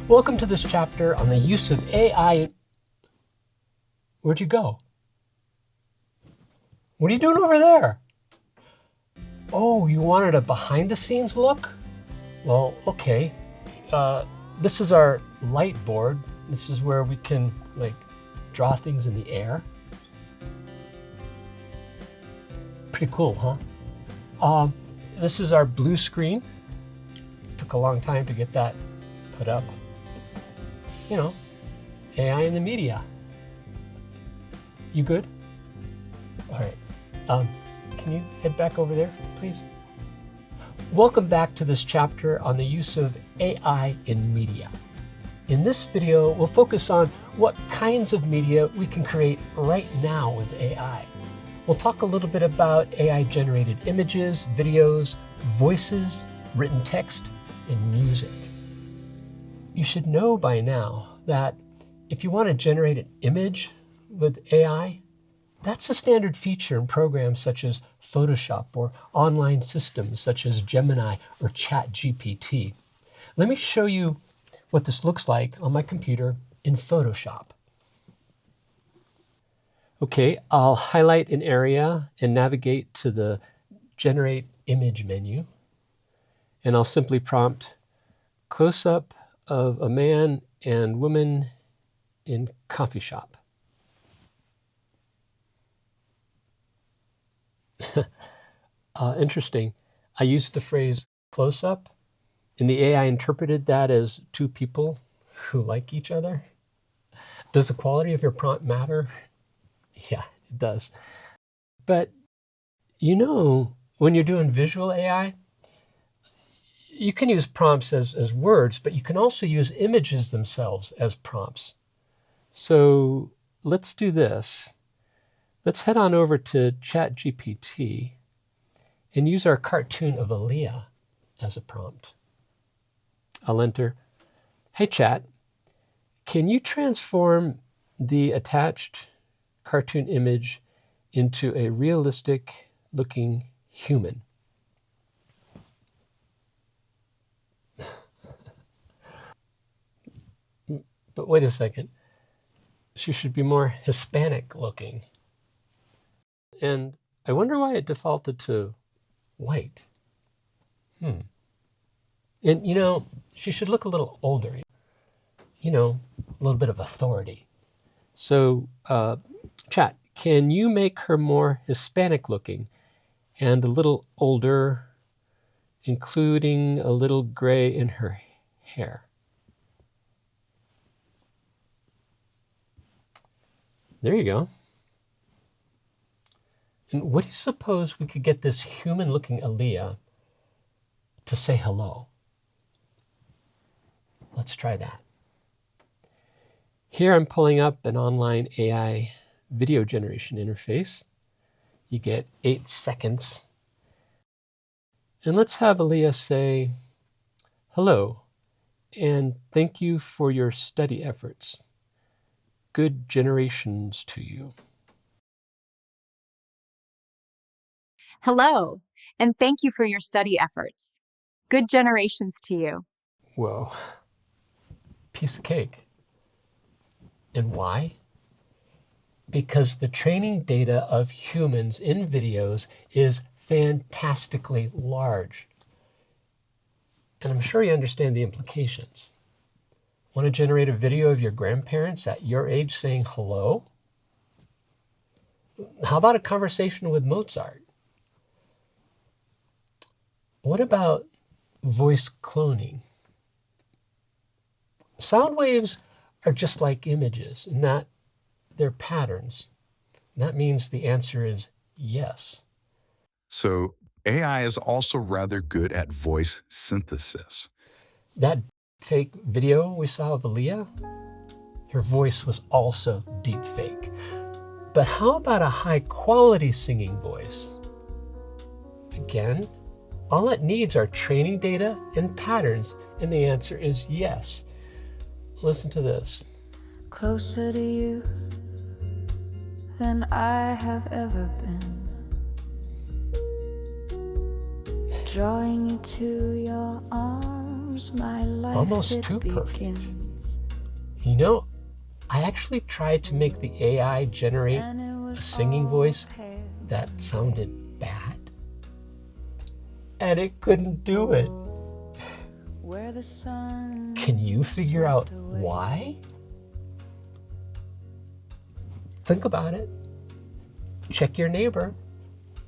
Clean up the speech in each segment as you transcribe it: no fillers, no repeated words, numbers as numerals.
Welcome to this chapter on the use of AI. Where'd you go? What are you doing over there? Oh, you wanted a behind-the-scenes look? Well, okay. This is our lightboard. This is where we can draw things in the air. Pretty cool, huh? This is our blue screen. Took a long time to get that put up. You know, AI in the media. You good? All right. Can you head back over there, please? Welcome back to this chapter on the use of AI in media. In this video, we'll focus on what kinds of media we can create right now with AI. We'll talk a little bit about AI-generated images, videos, voices, written text, and music. You should know by now that if you want to generate an image with AI, that's a standard feature in programs such as Photoshop or online systems such as Gemini or ChatGPT. Let me show you what this looks like on my computer in Photoshop. Okay, I'll highlight an area and navigate to the Generate Image menu. And I'll simply prompt close-up of a man and woman in coffee shop. Interesting. I used the phrase close-up, and the AI interpreted that as two people who like each other. Does the quality of your prompt matter? Yeah, it does. But you know, when you're doing visual AI, you can use prompts as words, but you can also use images themselves as prompts. So let's do this. Let's head on over to ChatGPT and use our cartoon of Alia as a prompt. I'll enter, "Hey Chat, can you transform the attached cartoon image into a realistic looking human?" But wait a second, she should be more Hispanic looking. And I wonder why it defaulted to white. And you know, she should look a little older, you know, a little bit of authority. So Chat, can you make her more Hispanic looking and a little older, including a little gray in her hair? There you go. And what do you suppose we could get this human-looking Alia to say hello? Let's try that. Here I'm pulling up an online AI video generation interface. You get 8 seconds. And let's have Alia say, "Hello, and thank you for your study efforts. Good generations to you." Hello, and thank you for your study efforts. Good generations to you. Whoa, piece of cake. And why? Because the training data of humans in videos is fantastically large. And I'm sure you understand the implications. Want to generate a video of your grandparents at your age saying hello? How about a conversation with Mozart? What about voice cloning? Sound waves are just like images in that they're patterns. And that means the answer is yes. So AI is also rather good at voice synthesis. That fake video we saw of Alia, her voice was also deep fake. But how about a high quality singing voice? Again, all it needs are training data and patterns, and the answer is yes. Listen to this. Closer to you than I have ever been, drawing you to your arms arms my life almost it too perfect. begins. You know, I actually tried to make the AI generate And it a was singing all voice pale that sounded bad, and it couldn't do it. where the sun Can you figure out swept away. why? Think about it. Check your neighbor.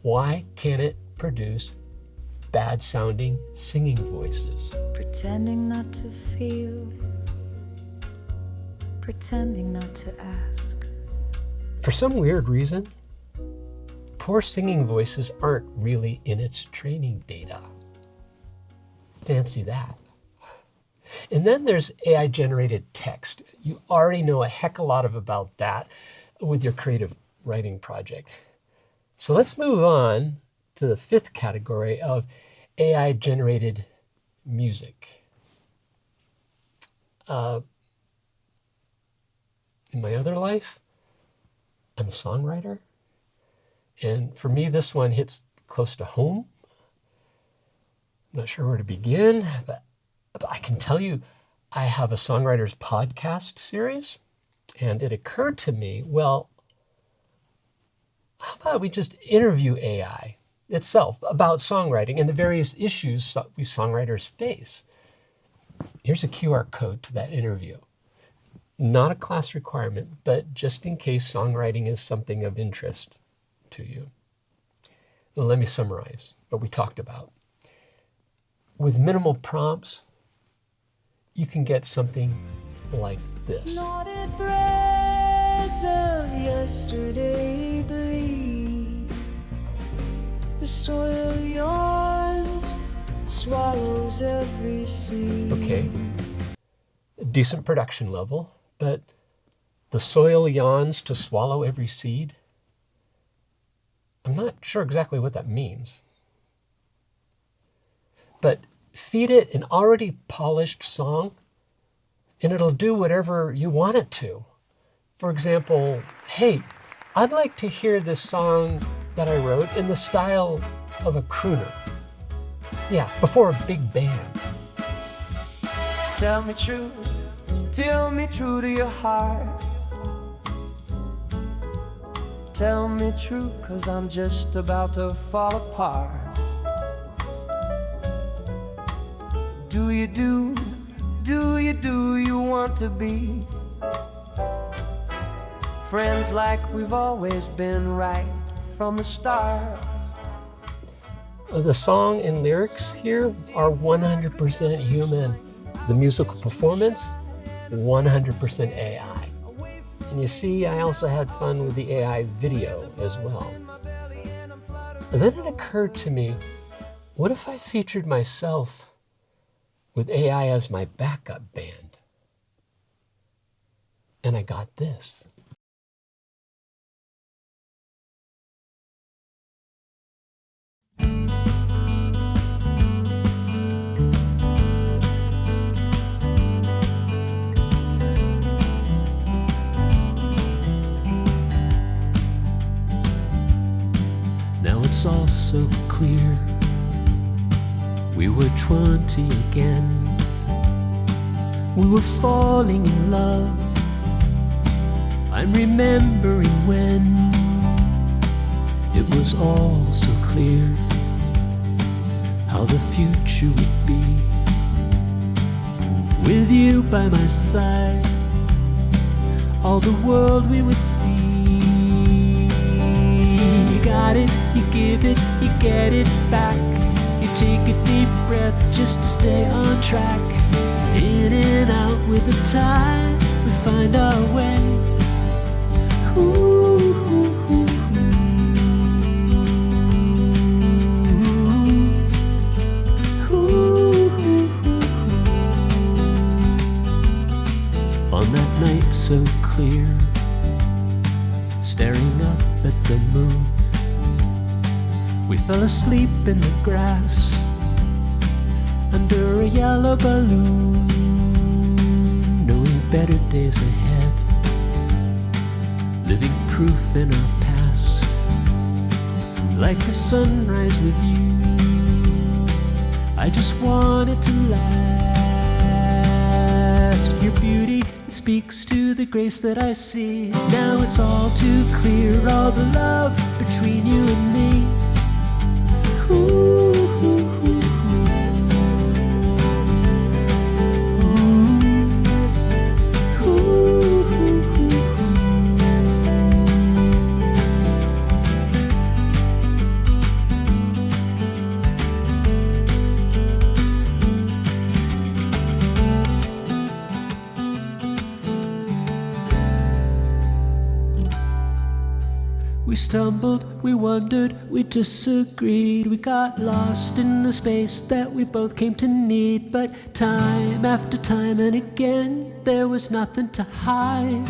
Why can't it produce bad sounding singing voices? Pretending not to feel, pretending not to ask. For some weird reason, poor singing voices aren't really in its training data. Fancy that. And then there's AI generated text. You already know a heck a lot about that with your creative writing project. So let's move on to the fifth category of AI generated music. In my other life, I'm a songwriter. And for me, this one hits close to home. I'm not sure where to begin, but I can tell you I have a songwriters podcast series, and it occurred to me, well, how about we just interview AI itself about songwriting and the various issues we songwriters face? Here's a QR code to that interview. Not a class requirement, but just in case songwriting is something of interest to you. Well, let me summarize what we talked about. With minimal prompts, you can get something like this. Knotted threads of yesterday bleed. The soil yawns, swallows every seed. Okay, a decent production level, but the soil yawns to swallow every seed. I'm not sure exactly what that means. But feed it an already polished song, and it'll do whatever you want it to. For example, hey, I'd like to hear this song that I wrote in the style of a crooner. Yeah, before a big band. Tell me true to your heart. Tell me true, 'cause I'm just about to fall apart. Do you want to be friends like we've always been right from the start? The song and lyrics here are 100% human. The musical performance, 100% AI. And you see, I also had fun with the AI video as well. And then it occurred to me, what if I featured myself with AI as my backup band? And I got this. Now it's all so clear. We were 20 again. We were falling in love. I'm remembering when it was all so clear how the future would be. With you by my side, all the world we would see. You got it, you give it, you get it back. You take a deep breath just to stay on track. In and out with the tide, we find our way. Ooh, ooh, ooh, ooh. Ooh, ooh, ooh. On that night so clear, staring up at the moon, we fell asleep in the grass under a yellow balloon, knowing better days ahead, living proof in our past, like a sunrise with you. I just want it to last. just your beauty, it speaks to the grace that I see. Now it's all too clear, all the love between you and me. Ooh. We stumbled, we wondered, we disagreed. We got lost in the space that we both came to need. But time after time and again, there was nothing to hide.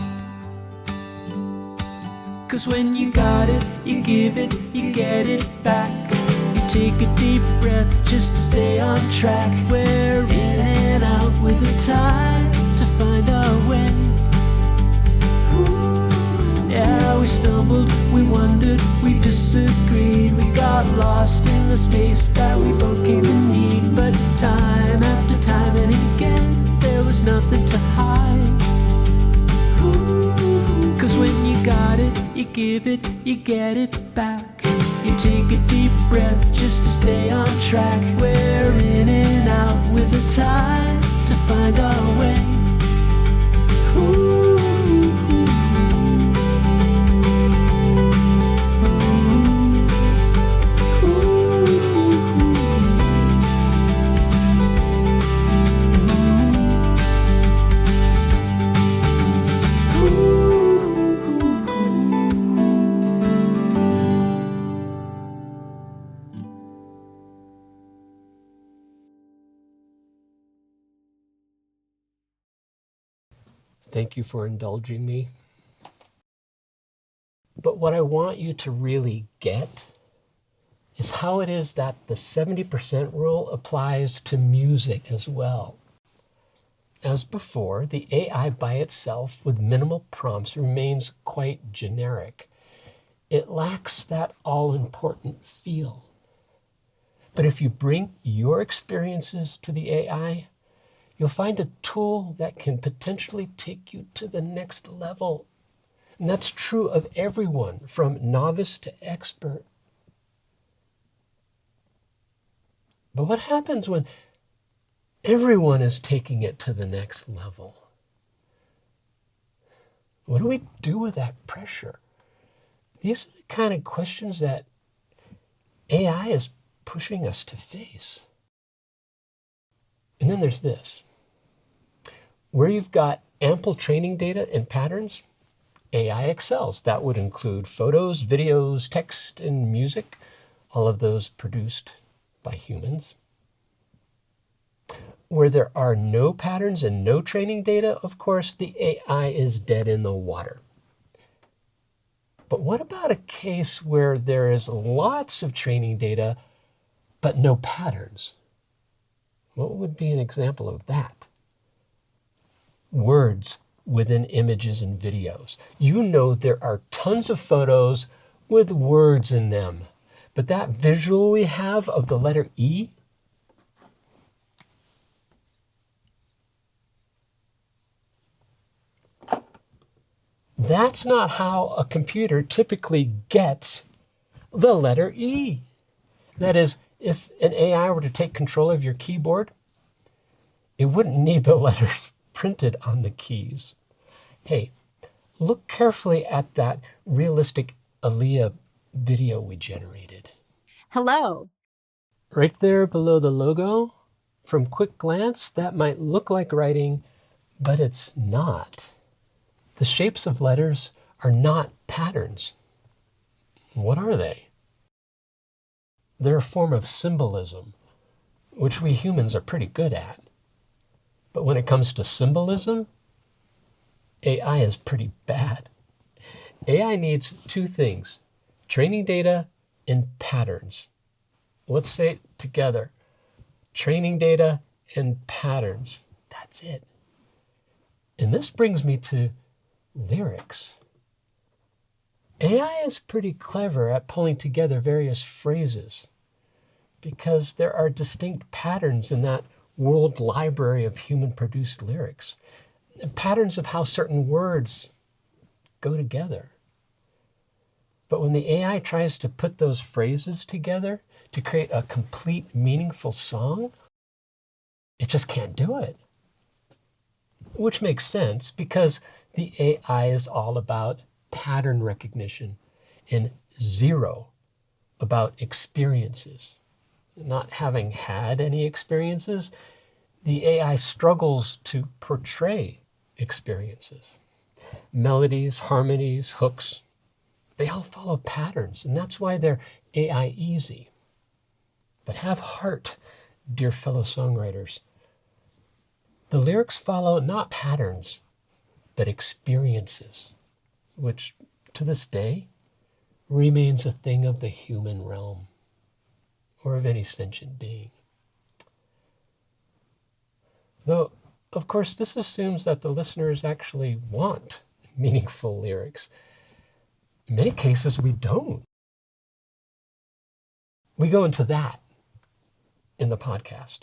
'Cause when you got it, you give it, you get it back. You take a deep breath just to stay on track. We're in and out with the time to find our way. Yeah, we stumbled, we wondered, we disagreed. We got lost in the space that we both came to need. But time after time and again, there was nothing to hide. 'Cause when you got it, you give it, you get it back. You take a deep breath just to stay on track. We're in and out with the time to find our way. Ooh. Thank you for indulging me. But what I want you to really get is how it is that the 70% rule applies to music as well. As before, the AI by itself with minimal prompts remains quite generic. It lacks that all-important feel. But if you bring your experiences to the AI, you'll find a tool that can potentially take you to the next level. And that's true of everyone, from novice to expert. But what happens when everyone is taking it to the next level? What do we do with that pressure? These are the kind of questions that AI is pushing us to face. And then there's this. Where you've got ample training data and patterns, AI excels. That would include photos, videos, text, and music, all of those produced by humans. Where there are no patterns and no training data, of course, the AI is dead in the water. But what about a case where there is lots of training data, but no patterns? What would be an example of that? Words within images and videos. You know there are tons of photos with words in them, but that visual we have of the letter E, that's not how a computer typically gets the letter E. That is, if an AI were to take control of your keyboard, it wouldn't need the letters printed on the keys. Hey, look carefully at that realistic Alia video we generated. Hello. Right there below the logo, from quick glance, that might look like writing, but it's not. The shapes of letters are not patterns. What are they? They're a form of symbolism, which we humans are pretty good at. But when it comes to symbolism, AI is pretty bad. AI needs two things: training data and patterns. Let's say it together. Training data and patterns. That's it. And this brings me to lyrics. AI is pretty clever at pulling together various phrases because there are distinct patterns in that world library of human-produced lyrics, patterns of how certain words go together. But when the AI tries to put those phrases together to create a complete, meaningful song, it just can't do it. Which makes sense because the AI is all about pattern recognition and zero about experiences. Not having had any experiences, the AI struggles to portray experiences. Melodies, harmonies, hooks, they all follow patterns, and that's why they're AI easy. But have heart, dear fellow songwriters. The lyrics follow not patterns, but experiences, which to this day remains a thing of the human realm or of any sentient being. Though, of course, this assumes that the listeners actually want meaningful lyrics. In many cases, we don't. We go into that in the podcast.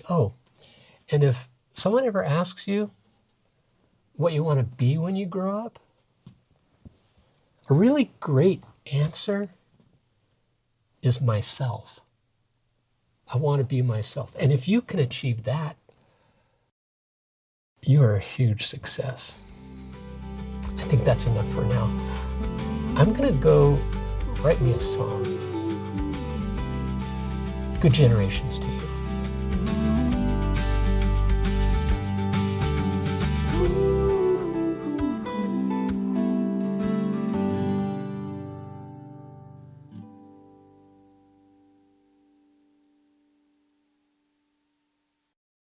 Oh, and if someone ever asks you what you want to be when you grow up, a really great answer is myself. I want to be myself. And if you can achieve that, you are a huge success. I think that's enough for now. I'm going to go write me a song. Good generations to you.